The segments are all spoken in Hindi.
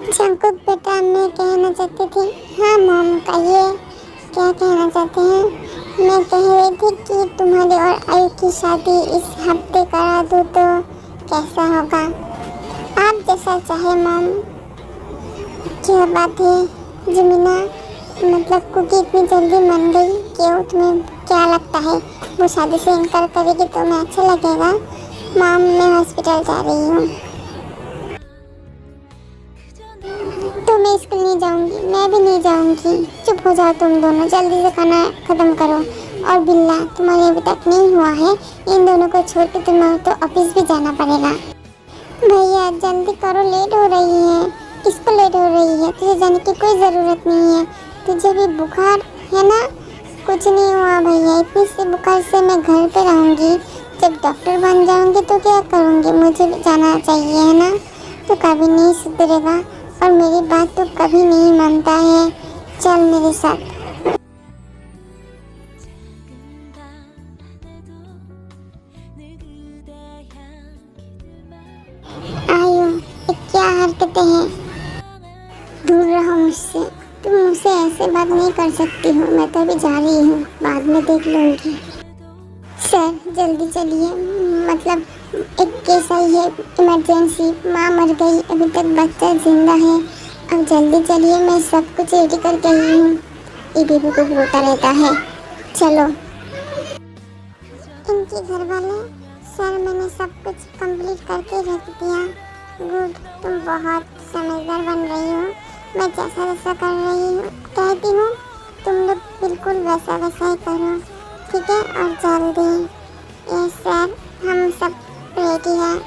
जंकुक बेटा, मैं कहना चाहती थी। हाँ मॉम, कहिए क्या कहना चाहते हैं। मैं कह रही थी कि तुम्हारी और आयु की शादी इस हफ्ते करा दूँ तो कैसा होगा। आप जैसा चाहे मॉम। क्या बात है जमीना, मतलब कुकी इतनी जल्दी मान गई। क्यों, तुम्हें क्या लगता है वो शादी से इनकार करेगी तो मैं अच्छा लगेगा। मॉम, मैं हॉस्पिटल जा रही हूँ तो मैं स्कूल नहीं जाऊंगी। मैं भी नहीं जाऊंगी। चुप हो जाओ तुम दोनों, जल्दी से खाना खत्म करो। और बिल्ला, तुम्हारे अभी तक नहीं हुआ है। इन दोनों को छोड़ के तुम्हें तो ऑफिस भी जाना पड़ेगा। भैया जल्दी करो, लेट हो रही है। किसको लेट हो रही है? तुझे जाने की कोई ज़रूरत नहीं है। तुझे भी बुखार है ना? कुछ नहीं हुआ भैया, इतनी सी बुखार से मैं घर पे रहूँगी। जब डॉक्टर बन जाऊँगी तो क्या करूँगी, मुझे भी जाना चाहिए है ना। तो कभी नहीं सुधरेगा और मेरी बात तो कभी नहीं मानता है। चल मेरे साथ। आयु, ये क्या हरकतें हैं? दूर रहो मुझसे। तुम मुझसे ऐसे बात नहीं कर सकती हो। मैं तो अभी जा रही हूँ, बाद में देख लूँगी। सर जल्दी चलिए, मतलब एक केस आई है, इमरजेंसी। माँ मर गई, अभी तक बच्चा जिंदा है। अब जल्दी चलिए, मैं सब कुछ रेडी करके आई हूँ। ये बेबी को रोता रहता है। चलो। इनके घर वाले, सर मैंने सब कुछ कंप्लीट करके रख दिया। गुड, तुम बहुत समझदार बन रही हो। मैं जैसा वैसा कर रही हूँ, कहती हूँ, तुम लोग बिल्कुल वैसा वैसा ही करो, ठीक है? और जल्दी। यस सर, हम सब रेडी हैं।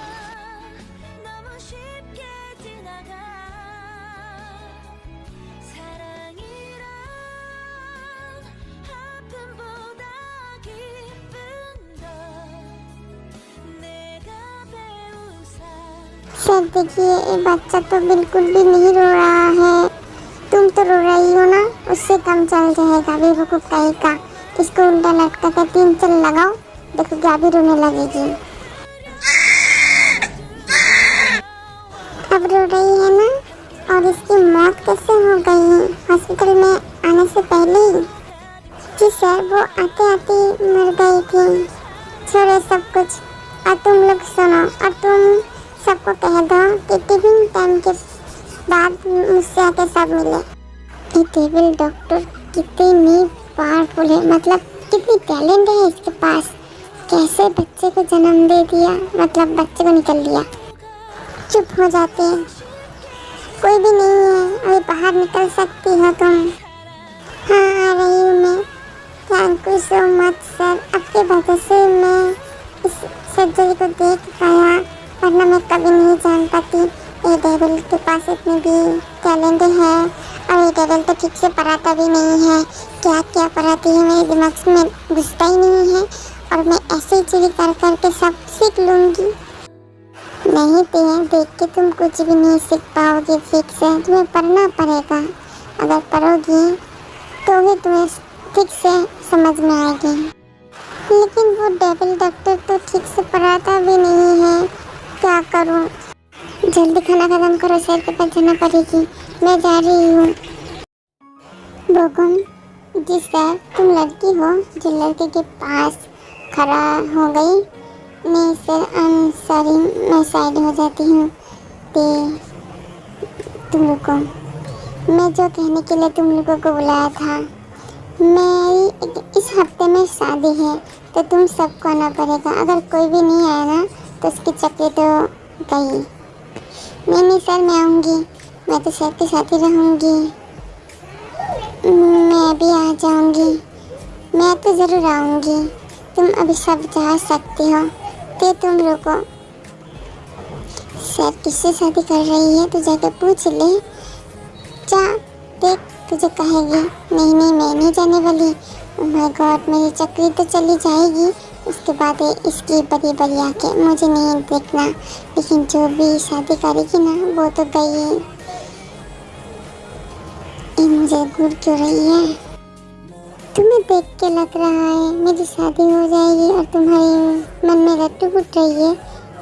सर देखिए, ये बच्चा तो बिल्कुल भी नहीं रो रहा है। तुम तो रो रही हो ना, उससे कम चल जाएगा। बेवकूफ कहीं का। इसको उल्टा लटका कर 3 चल लगाओ, देखो क्या भी रोने लगेगी। अब रो रही है ना? और इसकी मौत कैसे हो गई हॉस्पिटल में आने से पहले ही? जी सर, वो आते आते मर गई थी। छोड़ो सब कुछ, और तुम लोग सुनो, और तुम सबको कह दो कि टिफिन टाइम के बाद मुझसे आके सब मिले। ये टेबल डॉक्टर कितनी पावरफुल है, मतलब कितनी टैलेंट है इसके पास। कैसे बच्चे को जन्म दे दिया, मतलब बच्चे को निकल दिया। चुप हो जाते हैं, कोई भी नहीं है, अभी बाहर निकल सकती हो तुम। हाँ आ रही हूँ मैं। Thank you so much sir, आपके वजह से मैं इस सर्जरी को देख पाया, वरना मैं कभी नहीं जान पाती। ये डेविल के पास इतनी भी टैलेंट है, और ये डेविल तो ठीक से पढ़ाता भी नहीं है। क्या क्या पढ़ाती है मेरे दिमाग में घुसता ही नहीं है, और मैं ऐसे ही चोरी कर करके सब सीख लूँगी। नहीं तो देख के तुम कुछ भी नहीं सीख पाओगी ठीक से, तुम्हें पढ़ना पड़ेगा। अगर पढ़ोगी तो ही तुम्हें ठीक से समझ में आएगी। लेकिन वो डेविल डॉक्टर तो ठीक से पढ़ाता भी नहीं है, क्या करूं? जल्दी खाना खत्म करो, सर के पास जाना पड़ेगी। मैं जा रही हूँ। बोगम, जी सर, तुम लड़की हो जो लड़के के पास खड़ा हो गई? नहीं सर, आई एम सॉरी, मैं साइड हो जाती हूँ। तुम रुको, मैं जो कहने के लिए तुम लोगों को बुलाया था, मेरी इस हफ्ते में शादी है तो तुम सबको आना पड़ेगा। अगर कोई भी नहीं आया ना तो उसकी चक्री तो गई। नहीं सर, मैं आऊँगी, मैं तो सर के साथ ही रहूँगी। मैं भी आ जाऊँगी, मैं तो ज़रूर आऊँगी। तुम अभी सब जा सकती हो, तो तुम रुको। सर किससे शादी कर रही है तो जाके पूछ ले। जा देख, तुझे कहेगी। नहीं नहीं, मैं नहीं जाने वाली। ओह माय गॉड, मेरी चक्री तो चली जाएगी, उसके बाद इसकी बड़ी बड़ी आंखें, मुझे नहीं देखना। लेकिन जो भी शादी करेगी ना वो तो गई। ये मुझे घूर क्यों रही है? तुम्हें देख के लग रहा है मेरी शादी हो जाएगी और तुम्हारे मन में रट्टू फूट रही है।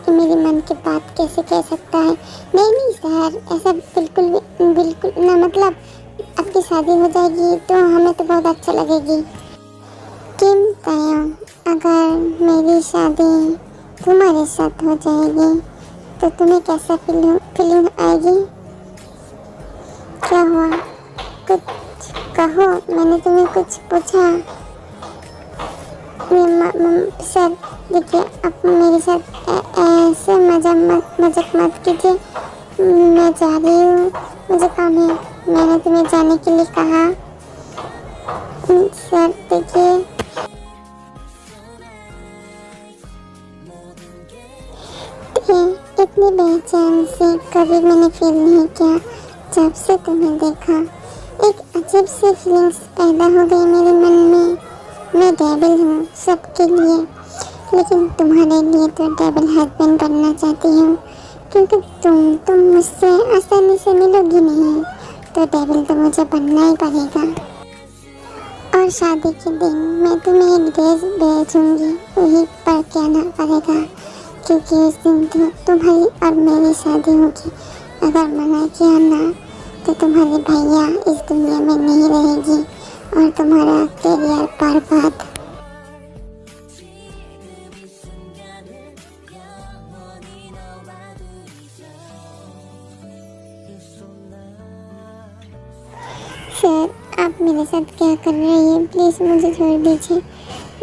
कि मेरे मन की बात कैसे कह सकता है। नहीं नहीं सर, ऐसा बिल्कुल ना, मतलब आपकी शादी हो जाएगी तो हमें तो बहुत अच्छा लगेगी। किम तायोंग, अगर मेरी शादी तुम्हारे साथ हो जाएगी तो तुम्हें कैसा फीलिंग आएगी? क्या हुआ, कुछ कहो, मैंने तुम्हें कुछ पूछा? सर देखिए, आप मेरे साथ ऐसे मजाक मत कीजिए। मैं जा रही हूँ, मुझे काम है। मैंने तुम्हें जाने के लिए कहा। सर देखिए, इतनी बेचैन से कभी मैंने फील नहीं किया जब से तुम्हें देखा। एक अजीब सी फीलिंग्स पैदा हो गई मेरे मन में। मैं डेविल हूँ सबके लिए, लेकिन तुम्हारे लिए तो डेविल हस्बैंड बनना चाहती हूँ, क्योंकि तुम मुझसे आसानी से मिलोगी नहीं, तो डेविल तो मुझे बनना ही पड़ेगा। और शादी के दिन मैं तुम्हें एक ड्रेस भेजूंगी, वही पर के आना पड़ेगा, क्योंकि उस दिन तुम्हारी और मेरी शादी होगी। अगर मना किया ना तो तुम्हारी भैया इस दुनिया में नहीं रहेगी और तुम्हारा करियर बर्बाद। सर आप मेरे साथ क्या कर रहे हैं? प्लीज़ मुझे छोड़ दीजिए।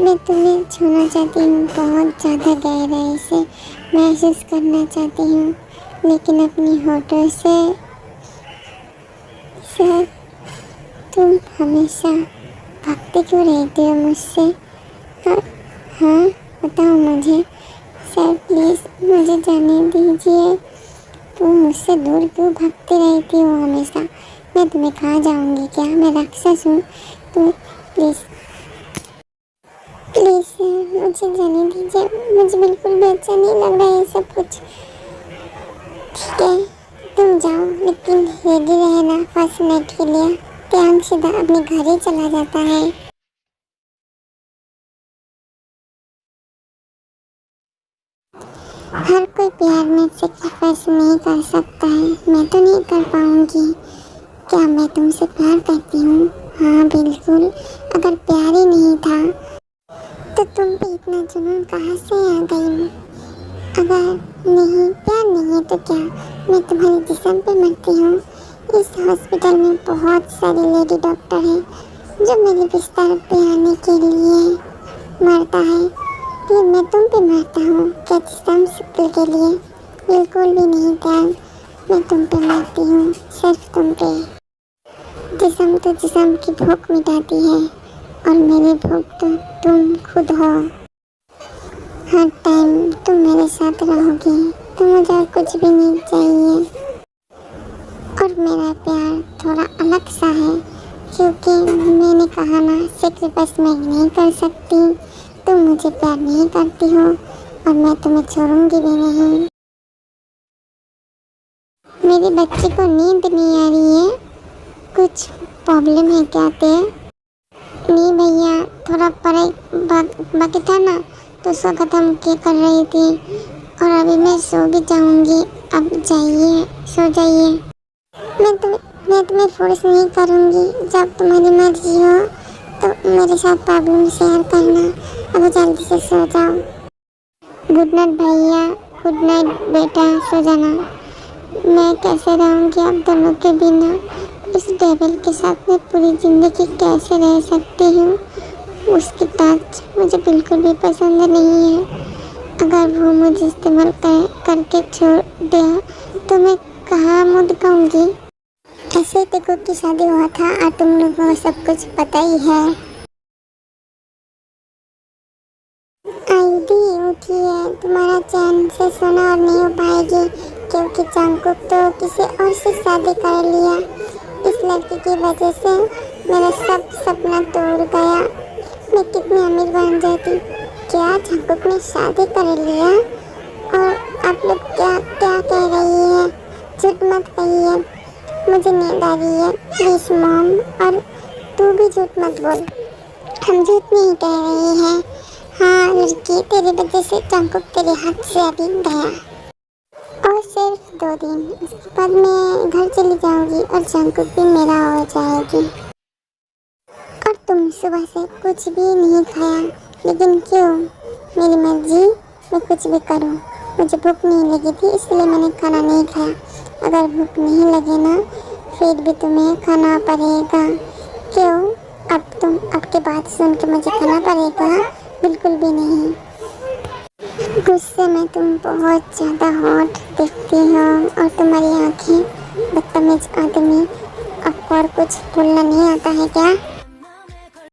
मैं तुम्हें छूना चाहती हूँ, बहुत ज़्यादा गहराई से महसूस करना चाहती हूँ, लेकिन अपनी होठों से। सर तुम हमेशा भागते क्यों रहते हो मुझसे? हाँ बताओ मुझे। सर प्लीज़ मुझे जाने दीजिए। तुम मुझसे दूर क्यों भागते रहती हो हमेशा? मैं तुम्हें कहाँ जाऊँगी? क्या मैं राक्षस हूँ? तुम प्लीज़ सर मुझे जाने दीजिए। मुझे बिल्कुल भी अच्छा नहीं लग रहा है सब कुछ। ठीक है तुम जाओ, लेकिन रेडी रहना फर्स्ट नाइट के लिए। त्यांग सीधा अपने घर ही चला जाता है। हर कोई प्यार में सेक्रीफाइस नहीं कर सकता है। मैं तो नहीं कर पाऊंगी। क्या मैं तुमसे प्यार करती हूँ? हाँ बिल्कुल। अगर प्यार ही नहीं था तो तुम पे इतना जुनून कहाँ से आ गई? अगर नहीं प्यार नहीं है तो क्या मैं तुम्हारे जिस्म पे मरती हूँ? इस हॉस्पिटल में बहुत सारे लेडी डॉक्टर हैं जो मेरे बिस्तर पे आने के लिए मरता है, फिर मैं तुम पे मरता हूँ क्या जिस्म शक्ल के लिए? बिल्कुल भी नहीं प्यार, मैं तुम पे मरती हूँ, सिर्फ तुम पे। जिस्म तो जिस्म की भूख मिटाती है और मेरी भूख तो तुम खुद हो। हर टाइम तुम मेरे साथ रहोगी तो मुझे और कुछ भी नहीं चाहिए। और मेरा प्यार थोड़ा अलग सा है, क्योंकि मैंने कहा ना सेक्रीफाइस मैं नहीं कर सकती। तुम मुझे प्यार नहीं करती हो और मैं तुम्हें छोड़ूंगी भी नहीं। मेरे बच्चे को नींद नहीं आ रही है, कुछ प्रॉब्लम है क्या ते? नहीं भैया, थोड़ा पढ़ाई बाकी था ना तो उसको ख़त्म कर रही थी और अभी मैं सो भी जाऊंगी। अब जाइए, सो जाइए। मैं तुम्हें फोर्स नहीं करूंगी। जब तुम्हारी मर्जी हो तो मेरे साथ प्रॉब्लम शेयर करना। अब जल्दी से सो जाओ। गुड नाइट भैया, गुड नाइट बेटा, सो जाना। मैं कैसे रहूंगी आप दोनों के बिना? इस डेविल के साथ मैं पूरी ज़िंदगी कैसे रह सकती हूँ? उसकी टच मुझे बिल्कुल भी पसंद नहीं है। अगर वो मुझे इस्तेमाल करके छोड़ दिया तो मैं कहाँ मुँह दिखाऊंगी? ऐसे टेको की शादी हुआ था और तुम लोगों को सब कुछ पता ही है। आईडी उठिए, तुम्हारा चैन से सोना और नहीं हो पाएगी, क्योंकि जंगकुक तो किसी और से शादी कर लिया। इस लड़की की वजह से मेरा सब सपना तोड़ गया। मैं कितनी अमीर बन जाती। क्या जंगकुक ने शादी कर लिया? और आप लोग क्या क्या कह रही है? झूठ मत कहिए, मुझे नींद आ रही है। प्लीज मॉम, और तू भी झूठ मत बोल। हम झूठ नहीं कह रहे हैं, हाँ लड़की, तेरी वजह से जंकुक तेरे हाथ से अभी गया। और सिर्फ 2 दिन, उसके बाद मैं घर चली जाऊंगी और जंकुक भी मेरा हो जाएगी। और तुम सुबह से कुछ भी नहीं खाया, लेकिन क्यों? मेरी मर्जी, मैं कुछ भी करूं। मुझे भूख नहीं लगी थी इसलिए मैंने खाना नहीं खाया। अगर भूख नहीं लगे ना, फिर भी तुम्हें खाना पड़ेगा। क्यों? अब तुम आपकी बात सुन के मुझे खाना पड़ेगा? बिल्कुल भी नहीं। गुस्से में तुम बहुत ज़्यादा हॉट दिखती हो और तुम्हारी आँखें। बदतमीज आदमी, आपको और कुछ बोलना नहीं आता है क्या?